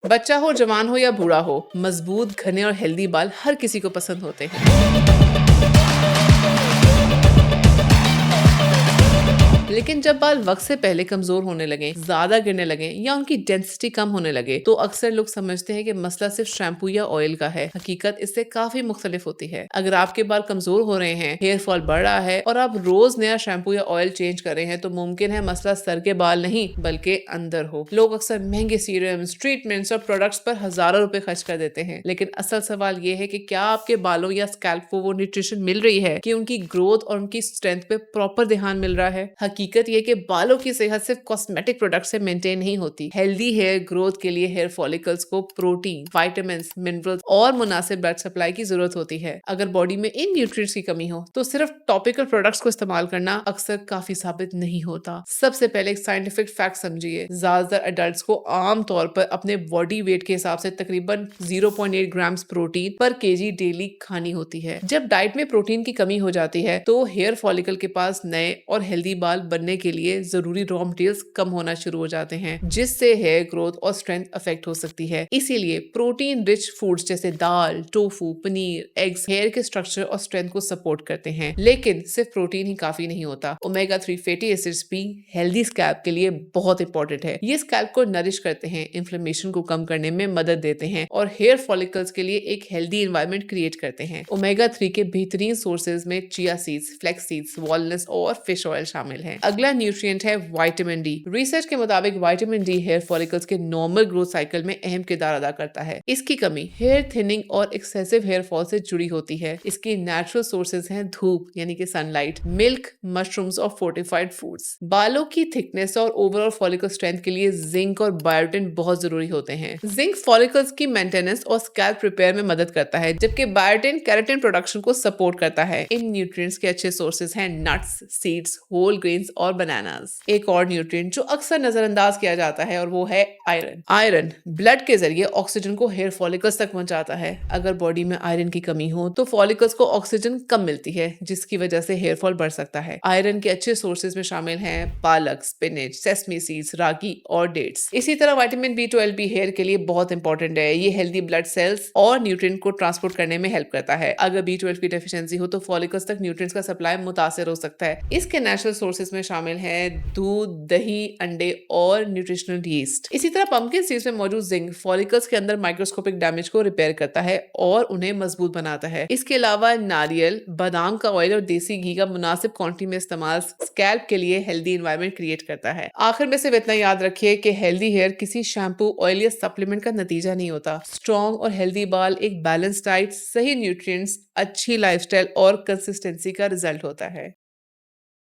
बच्चा हो, जवान हो या बूढ़ा हो, मजबूत, घने और हेल्दी बाल हर किसी को पसंद होते हैं। लेकिन जब बाल वक्त से पहले कमजोर होने लगे, ज्यादा गिरने लगे या उनकी डेंसिटी कम होने लगे, तो अक्सर लोग समझते हैं कि मसला सिर्फ शैम्पू या ऑयल का है। हकीकत इससे काफी मुख्तलिफ होती है। अगर आपके बाल कमजोर हो रहे हैं, हेयर फॉल बढ़ रहा है और आप रोज नया शैम्पू या ऑयल चेंज कर रहे हैं, तो मुमकिन है मसला सर के बाल नहीं बल्कि अंदर हो। लोग अक्सर महंगे सीरम्स, ट्रीटमेंट्स और प्रोडक्ट्स पर हजारों रुपए खर्च कर देते हैं, लेकिन असल सवाल ये है कि क्या आपके बालों या स्कैल्प को वो न्यूट्रिशन मिल रही है कि उनकी ग्रोथ और उनकी स्ट्रेंथ पे प्रॉपर ध्यान मिल रहा है। हकीकत ये कि बालों की सेहत सिर्फ कॉस्मेटिक प्रोडक्ट से मेंटेन नहीं होती। हेल्दी हेयर ग्रोथ के लिए हेयर फॉलिकल्स को प्रोटीन, विटामिन, मिनरल्स और मुनासिब ब्लड सप्लाई की जरूरत होती है। अगर बॉडी में इन न्यूट्रिएंट्स की कमी हो तो सिर्फ टॉपिकल प्रोडक्ट्स को इस्तेमाल करना अक्सर काफी साबित नहीं होता। सबसे पहले एक साइंटिफिक फैक्ट समझिए। ज्यादातर अडल्ट्स को आम तौर पर अपने बॉडी वेट के हिसाब से तकरीबन 0.8 ग्राम्स प्रोटीन पर केजी डेली खानी होती है। जब डाइट में प्रोटीन की कमी हो जाती है तो हेयर फॉलिकल के पास नए और हेल्दी बाल बनने के लिए जरूरी रॉ मटेरियल्स कम होना शुरू हो जाते हैं, जिससे हेयर ग्रोथ और स्ट्रेंथ अफेक्ट हो सकती है। इसीलिए प्रोटीन रिच फूड्स जैसे दाल, टोफू, पनीर, एग्स हेयर के स्ट्रक्चर और स्ट्रेंथ को सपोर्ट करते हैं। लेकिन सिर्फ प्रोटीन ही काफी नहीं होता। ओमेगा 3 फैटी एसिड्स भी हेल्दी स्कैल्प के लिए बहुत इंपॉर्टेंट है। ये स्कैल्प को नरिश करते हैं, इन्फ्लेमेशन को कम करने में मदद देते हैं और हेयर फॉलिकल्स के लिए एक हेल्दी एनवायरनमेंट क्रिएट करते हैं। ओमेगा 3 के बेहतरीन सोर्सेज में chia seeds, flax seeds, walnuts और फिश ऑयल शामिल हैं। अगला न्यूट्रिएंट है विटामिन डी। रिसर्च के मुताबिक विटामिन डी हेयर फॉलिकल्स के नॉर्मल ग्रोथ साइकिल में अहम किरदार अदा करता है। इसकी कमी हेयर थिनिंग और एक्सेसिव हेयर फॉल से जुड़ी होती है। इसकी नेचुरल सोर्सेज हैं धूप यानी कि सनलाइट, मिल्क, मशरूम्स और फोर्टिफाइड फूड्स। बालों की थिकनेस और ओवरऑल फॉलिकल स्ट्रेंथ के लिए जिंक और बायोटिन बहुत जरूरी होते हैं। जिंक फॉलिकल्स की मेंटेनेंस और स्कैल्प रिपेयर में मदद करता है, जबकि बायोटिन केराटिन प्रोडक्शन को सपोर्ट करता है। इन न्यूट्रिएंट्स के अच्छे सोर्सेज हैं नट्स, सीड्स, होल ग्रेन्स और बनानास। एक और न्यूट्रिएंट जो अक्सर नजरअंदाज किया जाता है और वो है आयरन। आयरन ब्लड के जरिए ऑक्सीजन को हेयर फॉलिकल्स तक पहुंचाता है। अगर बॉडी में आयरन की कमी हो तो फॉलिकल्स को ऑक्सीजन कम मिलती है, जिसकी वजह से हेयर फॉल बढ़ सकता है। आयरन के अच्छे सोर्सेज में शामिल हैं पालक, स्पिनच, सेसमी सीड्स, रागी और डेट्स। इसी तरह विटामिन B12 भी हेयर के लिए बहुत इंपॉर्टेंट है। ये हेल्दी ब्लड सेल्स और न्यूट्रिएंट को ट्रांसपोर्ट करने में हेल्प करता है। अगर B12 की डेफिशिएंसी हो तो फॉलिकल्स तक न्यूट्रिएंट्स का सप्लाई मुतासिर हो सकता है। इसके नेचुरल सोर्सेज में शामिल है दूध, दही, अंडे और न्यूट्रिशनल यीस्ट। इसी तरह पंपकिन सीड्स में मौजूद जिंक फॉलिकल्स के अंदर माइक्रोस्कोपिक डैमेज को रिपेयर करता है और उन्हें मजबूत बनाता है। इसके अलावा नारियल, बादाम का ऑयल और देसी घी का मुनासिब क्वांटिटी में इस्तेमाल स्कैल्प के लिए हेल्दी एनवायरनमेंट क्रिएट करता है। आखिर में सिर्फ इतना याद रखिए कि हेल्दी हेयर किसी शैम्पू, ऑयल या सप्लीमेंट का नतीजा नहीं होता। स्ट्रॉन्ग और हेल्दी बाल एक बैलेंस डाइट, सही न्यूट्रिएंट्स, अच्छी लाइफस्टाइल और कंसिस्टेंसी का रिजल्ट होता है।